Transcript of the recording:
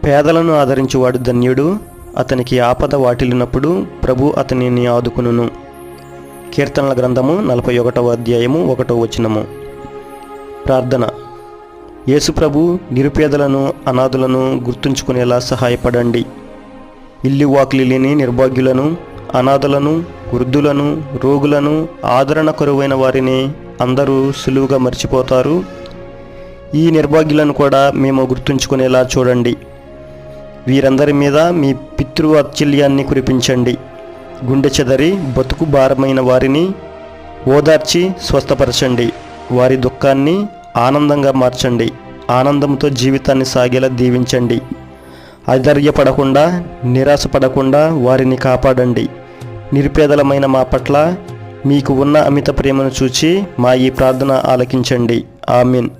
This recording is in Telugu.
పేదలను ఆదరించువాడు ధన్యుడు, అతనికి ఆపద వాటిల్లినప్పుడు ప్రభు అతనిని ఆదుకును. కీర్తనల గ్రంథము 41వ అధ్యాయము 1వ వచనము. ప్రార్థన. యేసుప్రభు నిరుపేదలను, అనాథులను గుర్తుంచుకునేలా సహాయపడండి. ఇల్లు వాకిలి లేని నిర్భాగ్యులను, అనాథలను, వృద్ధులను, రోగులను, ఆదరణ కరువైన వారిని అందరూ సులువుగా మర్చిపోతారు. ఈ నిర్భాగ్యులను కూడా మేము గుర్తుంచుకునేలా చూడండి. వీరందరి మీద మీ పితృవాత్సల్యాన్ని కురిపించండి. గుండె చెదరి బతుకు భారమైన వారిని ఓదార్చి స్వస్థపరచండి. వారి దుఃఖాన్ని ఆనందంగా మార్చండి. ఆనందంతో జీవితాన్ని సాగేలా దీవించండి. అధైర్యపడకుండా, నిరాశపడకుండా వారిని కాపాడండి. నిరుపేదలమైన మా పట్ల మీకు ఉన్న అమిత ప్రేమను చూచి మా ఈ ప్రార్థన ఆలకించండి. ఆమీన్.